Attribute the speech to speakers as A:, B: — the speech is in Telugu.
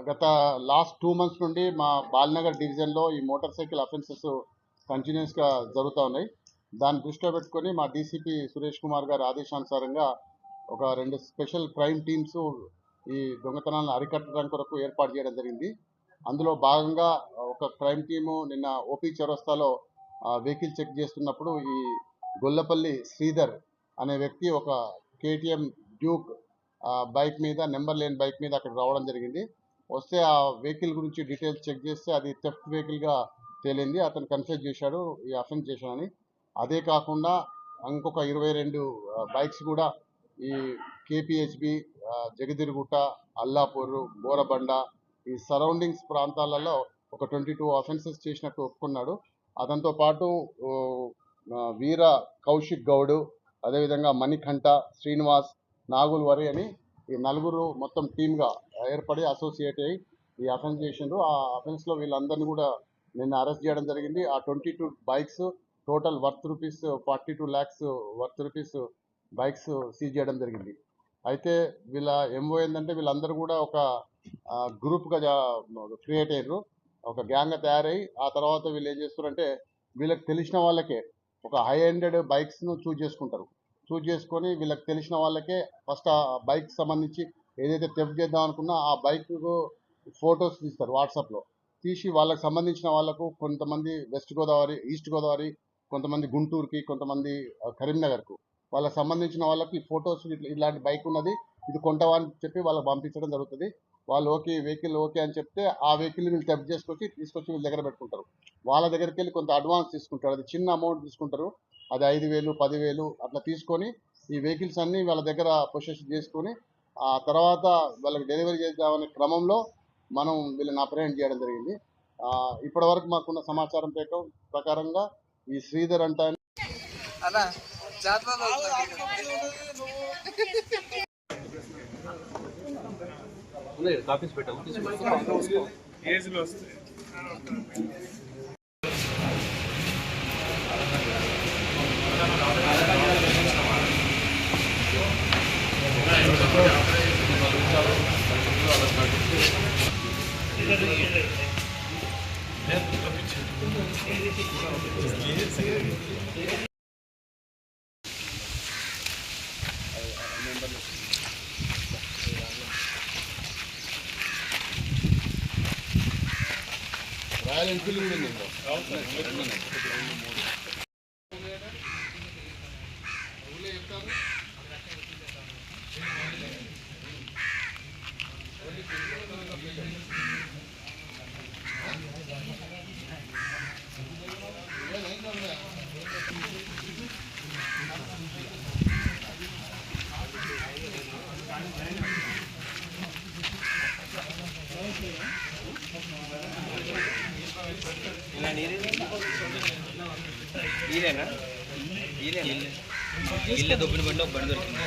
A: గత లాస్ట్ 2 మంత్స్ నుండి మా బాల్నగర్ డివిజన్లో ఈ మోటార్ సైకిల్ అఫెన్సెస్ కంటిన్యూస్గా జరుగుతూ ఉన్నాయి. దాన్ని దృష్టిలో పెట్టుకొని మా డీసీపీ సురేష్ కుమార్ గారి ఆదేశానుసారంగా ఒక 2 స్పెషల్ క్రైమ్ టీమ్స్ ఈ దొంగతనాలను అరికట్టడానికి కొరకు ఏర్పాటు చేయడం జరిగింది. అందులో భాగంగా ఒక క్రైమ్ టీము నిన్న ఓపీ చౌరస్తాలో వెహికల్ చెక్ చేస్తున్నప్పుడు ఈ గొల్లపల్లి శ్రీధర్ అనే వ్యక్తి ఒక కేటీఎం డ్యూక్ బైక్ మీద, నెంబర్ లేని బైక్ మీద అక్కడికి రావడం జరిగింది. వస్తే ఆ వెహికల్ గురించి డీటెయిల్స్ చెక్ చేస్తే అది థెఫ్ట్ వెహికల్గా తేలింది. అతను కన్ఫెస్ చేశాడు ఈ అఫెన్స్ చేశాడని. అదే కాకుండా ఇంకొక 22 బైక్స్ కూడా ఈ కేపీహెచ్బి, జగదిరుగుట్ట, అల్లాపూర్, బోరబండ ఈ సరౌండింగ్స్ ప్రాంతాలలో ఒక 22 అఫెన్సెస్ చేసినట్టు ఒప్పుకున్నాడు. అతనితో పాటు వీర కౌశిక్ గౌడ్, అదేవిధంగా మణికంఠ, శ్రీనివాస్, నాగుల్ వరి అని ఈ నలుగురు మొత్తం టీమ్గా ఏర్పడి అసోసియేట్ అయ్యి ఈ అఫెన్స్ చేసిండ్రు. ఆ అఫెన్స్లో వీళ్ళందరినీ కూడా నిన్న అరెస్ట్ చేయడం జరిగింది. ఆ 22 bikes total worth rupees 42 lakhs worth rupees bikes seize చేయడం జరిగింది. అయితే వీళ్ళ ఎంఓ ఏంటంటే వీళ్ళందరూ కూడా ఒక గ్రూప్గా క్రియేట్ అయ్యారు, ఒక గ్యాంగ్గా తయారయ్యి ఆ తర్వాత వీళ్ళు ఏం చేస్తారంటే వీళ్ళకి తెలిసిన వాళ్ళకే ఒక హై ఎండెడ్ బైక్స్ను చూజ్ చేసుకొని వీళ్ళకి తెలిసిన వాళ్ళకే ఫస్ట్ ఆ బైక్ సంబంధించి ఏదైతే థెఫ్ట్ చేద్దాం అనుకున్నా ఆ బైక్ ఫొటోస్ తీస్తారు వాట్సాప్లో. తీసి వాళ్ళకి సంబంధించిన వాళ్ళకు కొంతమంది వెస్ట్ గోదావరి, ఈస్ట్ గోదావరి, కొంతమంది గుంటూరుకి, కొంతమంది కరీంనగర్కు వాళ్ళకి సంబంధించిన వాళ్ళకి ఫొటోస్ ఇలాంటి బైక్ ఉన్నది ఇది కొంటవా అని చెప్పి వాళ్ళకి పంపించడం జరుగుతుంది. వాళ్ళు ఓకే వెహికల్ ఓకే అని చెప్తే ఆ వెహికల్ వీళ్ళు థెఫ్ట్ తీసుకొచ్చి వీళ్ళ దగ్గర పెట్టుకుంటారు. వాళ్ళ దగ్గరికి వెళ్ళి కొంత అడ్వాన్స్ తీసుకుంటారు. అది చిన్న అమౌంట్ తీసుకుంటారు, అది 5,000, 10,000 అట్లా తీసుకొని ఈ వెహికల్స్ అన్నీ వాళ్ళ దగ్గర పొసెస్ చేసుకొని ఆ తర్వాత వాళ్ళకి డెలివరీ చేద్దామనే క్రమంలో మనం వీళ్ళని అప్రహెండ్ చేయడం జరిగింది. ఇప్పటి వరకు మాకున్న సమాచారం ప్రకారంగా ఈ శ్రీధర్ అంటే రాయల్ ఎన్ఫీల్డ్ కూడా ఉంది.
B: ఇల్లే దొబ్బిన బండి ఒక బండి దొరికింది.